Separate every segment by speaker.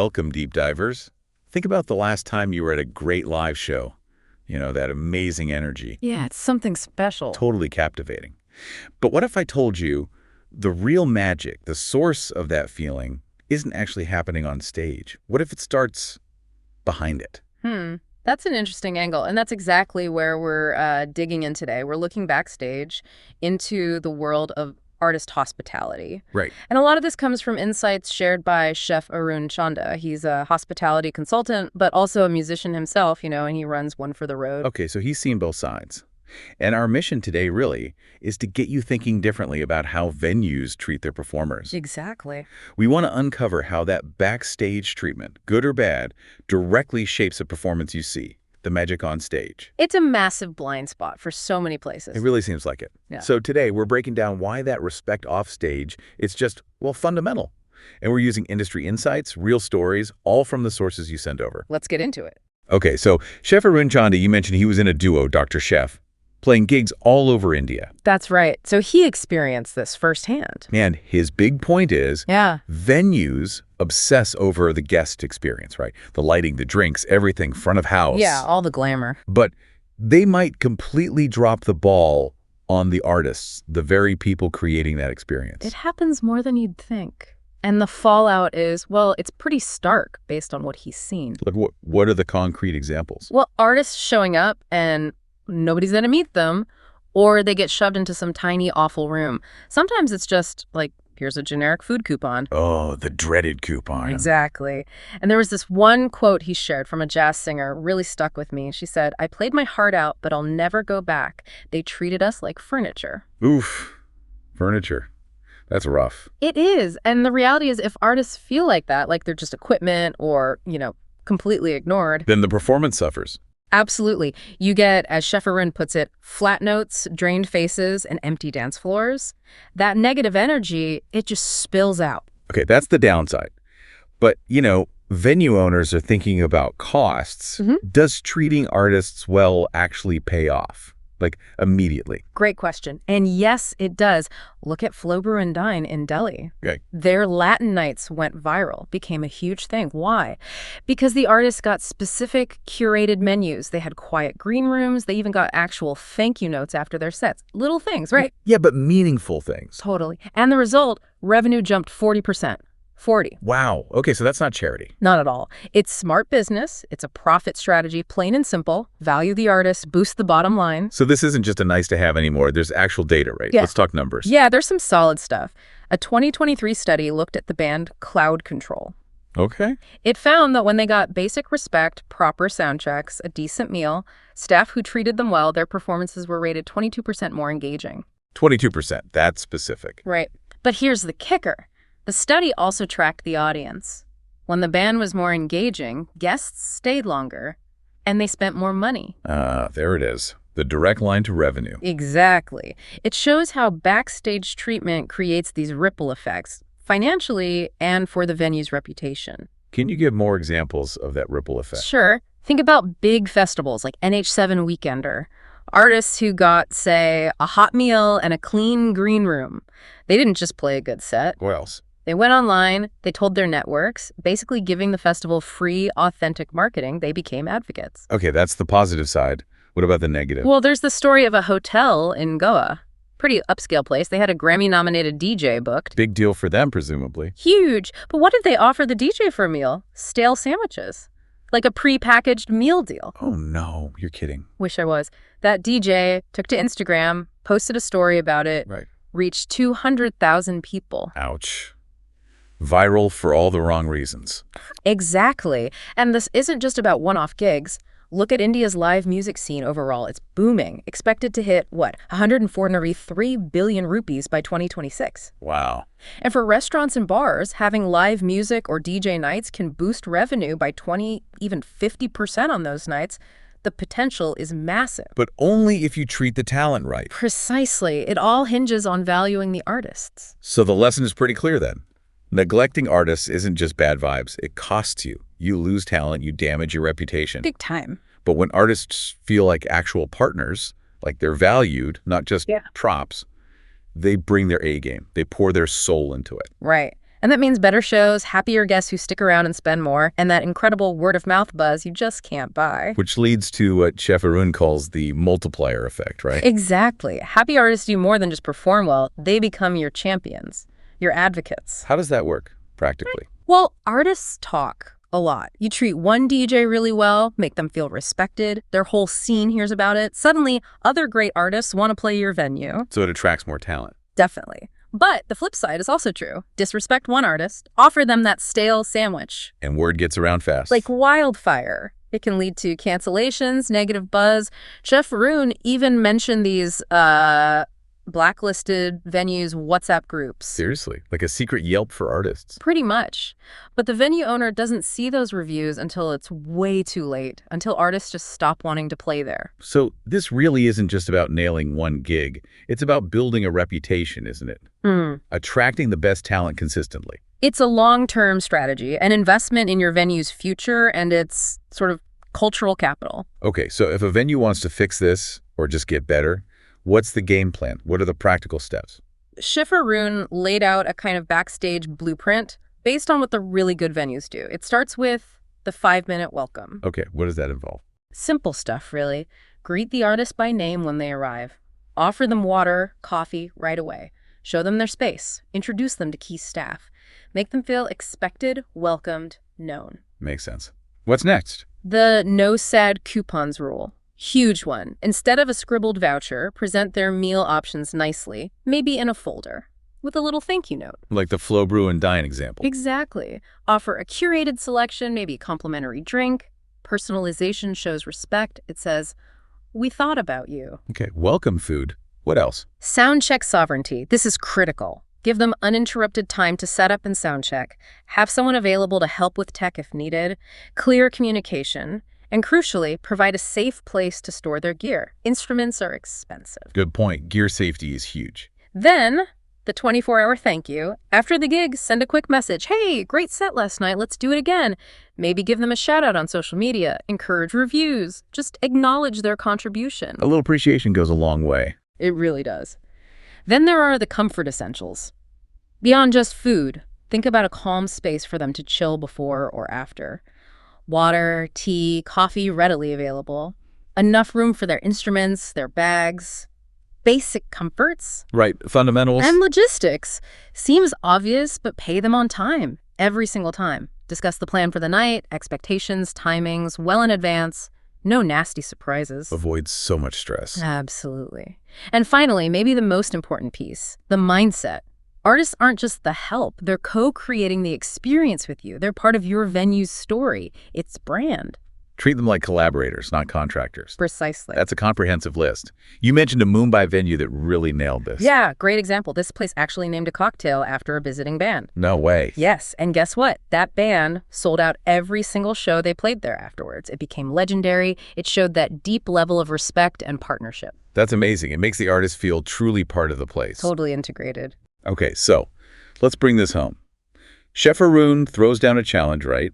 Speaker 1: Welcome, deep divers. Think about the last time you were at a great live show. You know, that amazing energy.
Speaker 2: Yeah, it's something special.
Speaker 1: Totally captivating. But what if I told you the real magic, the source of that feeling, isn't actually happening on stage? What if it starts behind it?
Speaker 2: That's an interesting angle, and that's exactly where we're digging in today. We're looking backstage into the world of artist hospitality.
Speaker 1: Right.
Speaker 2: And a lot of this comes from insights shared by Chef Arun Chanda. He's a hospitality consultant, but also a musician himself, and he runs One for the Road.
Speaker 1: Okay, so he's seen both sides. And our mission today, really, is to get you thinking differently about how venues treat their performers.
Speaker 2: Exactly.
Speaker 1: We want to uncover how that backstage treatment, good or bad, directly shapes the performance you see, the magic on stage.
Speaker 2: It's a massive blind spot for so many places.
Speaker 1: It really seems like it.
Speaker 2: Yeah.
Speaker 1: So today, we're breaking down why that respect off stage is just, well, fundamental. And we're using industry insights, real stories, all from the sources you send over.
Speaker 2: Let's get into it.
Speaker 1: Okay, so Chef Arun Chanda, you mentioned he was in a duo, Dr. Chef, playing gigs all over India.
Speaker 2: That's right. So he experienced this firsthand.
Speaker 1: And his big point is venues obsess over the guest experience, right? The lighting, the drinks, everything, front of house.
Speaker 2: Yeah, all the glamour.
Speaker 1: But they might completely drop the ball on the artists, the very people creating that experience.
Speaker 2: It happens more than you'd think. And the fallout is, well, it's pretty stark based on what he's seen.
Speaker 1: Like, what are the concrete examples?
Speaker 2: Well, artists showing up and nobody's there to meet them, or they get shoved into some tiny, awful room. Sometimes it's just like, here's a generic food coupon.
Speaker 1: Oh, the dreaded coupon.
Speaker 2: Exactly. And there was this one quote he shared from a jazz singer, really stuck with me. She said, "I played my heart out, but I'll never go back. They treated us like furniture."
Speaker 1: Oof. Furniture. That's rough.
Speaker 2: It is. And the reality is, if artists feel like that, like they're just equipment or, completely ignored,
Speaker 1: Then the performance suffers.
Speaker 2: absolutely. You get, as Chef Arun puts it, flat notes, drained faces, and empty dance floors. That negative energy, it just spills out.
Speaker 1: Okay, that's the downside. But, venue owners are thinking about costs. Does treating artists well actually pay off? Like, immediately?
Speaker 2: Great question. And yes, it does. Look at Flow Brew and Dine in Delhi.
Speaker 1: Okay.
Speaker 2: Their Latin nights went viral, became a huge thing. Why? Because the artists got specific curated menus. They had quiet green rooms. They even got actual thank you notes after their sets. Little things, right?
Speaker 1: Yeah, but meaningful things.
Speaker 2: Totally. And the result, revenue jumped 40%. 40.
Speaker 1: Wow. Okay, so that's not charity.
Speaker 2: Not at all. It's smart business. It's a profit strategy, plain and simple. Value the artist, boost the bottom line.
Speaker 1: So this isn't just a nice to have anymore. There's actual data, right?
Speaker 2: Yeah.
Speaker 1: Let's talk numbers.
Speaker 2: Yeah, there's some solid stuff. A 2023 study looked at the band Cloud Control.
Speaker 1: Okay.
Speaker 2: It found that when they got basic respect, proper sound checks, a decent meal, staff who treated them well, their performances were rated 22% more engaging.
Speaker 1: 22%. That's specific.
Speaker 2: Right. But here's the kicker. The study also tracked the audience. When the band was more engaging, guests stayed longer, and they spent more money.
Speaker 1: There it is. The direct line to revenue.
Speaker 2: Exactly. It shows how backstage treatment creates these ripple effects, financially and for the venue's reputation.
Speaker 1: Can you give more examples of that ripple effect?
Speaker 2: Sure. Think about big festivals like NH7 Weekender. Artists who got, say, a hot meal and a clean green room. They didn't just play a good set.
Speaker 1: What else?
Speaker 2: They went online, they told their networks, basically giving the festival free, authentic marketing. They became advocates.
Speaker 1: Okay, that's the positive side. What about the negative?
Speaker 2: Well, there's the story of a hotel in Goa. Pretty upscale place. They had a Grammy-nominated DJ booked.
Speaker 1: Big deal for them, presumably.
Speaker 2: Huge. But what did they offer the DJ for a meal? Stale sandwiches. Like a pre-packaged meal deal.
Speaker 1: Oh, no. You're kidding.
Speaker 2: Wish I was. That DJ took to Instagram, posted a story about it,
Speaker 1: Right.
Speaker 2: reached 200,000 people.
Speaker 1: Ouch. Viral for all the wrong reasons.
Speaker 2: Exactly. And this isn't just about one-off gigs. Look at India's live music scene overall. It's booming. Expected to hit, 143 billion rupees by 2026.
Speaker 1: Wow.
Speaker 2: And for restaurants and bars, having live music or DJ nights can boost revenue by 20, even 50% on those nights. The potential is massive.
Speaker 1: But only if you treat the talent right.
Speaker 2: Precisely. It all hinges on valuing the artists.
Speaker 1: So the lesson is pretty clear then. Neglecting artists isn't just bad vibes. It costs you. You lose talent, you damage your reputation.
Speaker 2: Big time.
Speaker 1: But when artists feel like actual partners, like they're valued, not just props, they bring their A game. They pour their soul into it.
Speaker 2: Right. And that means better shows, happier guests who stick around and spend more, and that incredible word-of-mouth buzz you just can't buy.
Speaker 1: Which leads to what Chef Arun calls the multiplier effect, right?
Speaker 2: Exactly. Happy artists do more than just perform well. They become your champions, your advocates.
Speaker 1: How does that work, practically?
Speaker 2: Well, artists talk a lot. You treat one DJ really well, make them feel respected, their whole scene hears about it. Suddenly, other great artists want to play your venue.
Speaker 1: So it attracts more talent.
Speaker 2: Definitely. But the flip side is also true. Disrespect one artist, offer them that stale sandwich.
Speaker 1: And word gets around fast.
Speaker 2: Like wildfire. It can lead to cancellations, negative buzz. Chef Arun even mentioned these blacklisted venues WhatsApp groups.
Speaker 1: Seriously? Like a secret Yelp for artists?
Speaker 2: Pretty much. But the venue owner doesn't see those reviews until it's way too late, until artists just stop wanting to play there.
Speaker 1: So this really isn't just about nailing one gig. It's about building a reputation, isn't it? Attracting the best talent consistently.
Speaker 2: It's a long-term strategy, an investment in your venue's future and its sort of cultural capital.
Speaker 1: Okay, so if a venue wants to fix this or just get better, what's the game plan? What are the practical steps?
Speaker 2: Chef Arun laid out a kind of backstage blueprint based on what the really good venues do. It starts with the 5-minute welcome.
Speaker 1: Okay, what does that involve?
Speaker 2: Simple stuff, really. Greet the artist by name when they arrive. Offer them water, coffee right away. Show them their space. Introduce them to key staff. Make them feel expected, welcomed, known.
Speaker 1: Makes sense. What's next?
Speaker 2: The no sad coupons rule. Huge one. Instead of a scribbled voucher, present their meal options nicely, maybe in a folder, with a little thank you note.
Speaker 1: Like the Flow Brew and Dine example.
Speaker 2: Exactly. Offer a curated selection, maybe a complimentary drink. Personalization shows respect. It says, "We thought about you."
Speaker 1: Okay, welcome food. What else?
Speaker 2: Sound check sovereignty. This is critical. Give them uninterrupted time to set up and sound check. Have someone available to help with tech if needed. Clear communication. And crucially, provide a safe place to store their gear. Instruments are expensive.
Speaker 1: Good point. Gear safety is huge.
Speaker 2: Then, the 24-hour thank you. After the gig, send a quick message. "Hey, great set last night. Let's do it again." Maybe give them a shout out on social media. Encourage reviews. Just acknowledge their contribution.
Speaker 1: A little appreciation goes a long way.
Speaker 2: It really does. Then there are the comfort essentials. Beyond just food, think about a calm space for them to chill before or after. Water, tea, coffee readily available. Enough room for their instruments, their bags. Basic comforts.
Speaker 1: Right, fundamentals.
Speaker 2: And logistics. Seems obvious, but pay them on time. Every single time. Discuss the plan for the night, expectations, timings, well in advance. No nasty surprises.
Speaker 1: Avoids so much stress.
Speaker 2: Absolutely. And finally, maybe the most important piece, the mindset. Artists aren't just the help. They're co-creating the experience with you. They're part of your venue's story, its brand.
Speaker 1: Treat them like collaborators, not contractors.
Speaker 2: Precisely.
Speaker 1: That's a comprehensive list. You mentioned a Mumbai venue that really nailed this.
Speaker 2: Yeah, great example. This place actually named a cocktail after a visiting band.
Speaker 1: No way.
Speaker 2: Yes, and guess what? That band sold out every single show they played there afterwards. It became legendary. It showed that deep level of respect and partnership.
Speaker 1: That's amazing. It makes the artist feel truly part of the place.
Speaker 2: Totally integrated.
Speaker 1: Okay, so let's bring this home. Chef Arun throws down a challenge, right?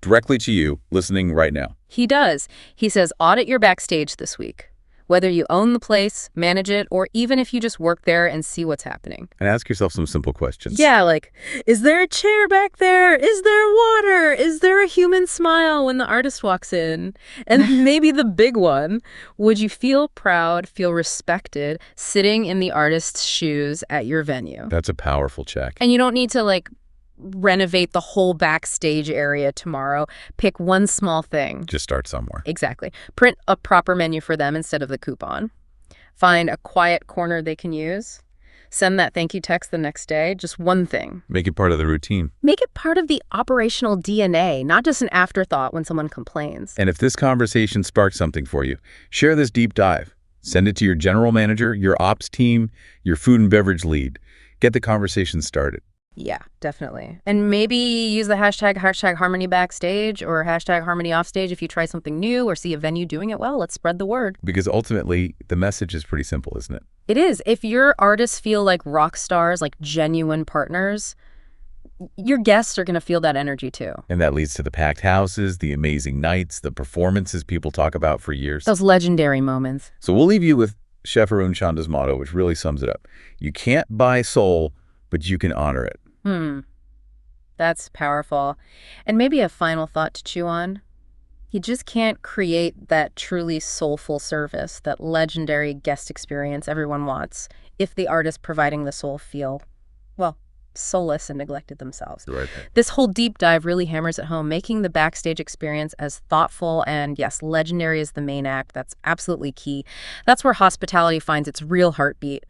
Speaker 1: Directly to you, listening right now.
Speaker 2: He does. He says, audit your backstage this week. Whether you own the place, manage it, or even if you just work there and see what's happening.
Speaker 1: And ask yourself some simple questions.
Speaker 2: Yeah, like, is there a chair back there? Is there water? Is there a human smile when the artist walks in? And maybe the big one, would you feel proud, feel respected, sitting in the artist's shoes at your venue?
Speaker 1: That's a powerful check.
Speaker 2: And you don't need to, like, renovate the whole backstage area tomorrow. Pick one small thing.
Speaker 1: Just start somewhere.
Speaker 2: Exactly. Print a proper menu for them instead of the coupon. Find a quiet corner they can use. Send that thank you text the next day. Just one thing.
Speaker 1: Make it part of the routine.
Speaker 2: Make it part of the operational DNA, not just an afterthought when someone complains.
Speaker 1: And if this conversation sparked something for you, share this deep dive. Send it to your general manager, your ops team, your food and beverage lead. Get the conversation started.
Speaker 2: Yeah, definitely. And maybe use the hashtag Harmony Backstage or hashtag Harmony Offstage if you try something new or see a venue doing it well. Let's spread the word.
Speaker 1: Because ultimately, the message is pretty simple, isn't it?
Speaker 2: It is. If your artists feel like rock stars, like genuine partners, your guests are going to feel that energy too.
Speaker 1: And that leads to the packed houses, the amazing nights, the performances people talk about for years.
Speaker 2: Those legendary moments.
Speaker 1: So we'll leave you with Chef Arun Chanda's motto, which really sums it up. You can't buy soul, but you can honor it.
Speaker 2: That's powerful. And maybe a final thought to chew on. You just can't create that truly soulful service, that legendary guest experience everyone wants, if the artist providing the soul feel, well, soulless and neglected themselves.
Speaker 1: Right.
Speaker 2: This whole deep dive really hammers at home, making the backstage experience as thoughtful and, yes, legendary as the main act. That's absolutely key. That's where hospitality finds its real heartbeat.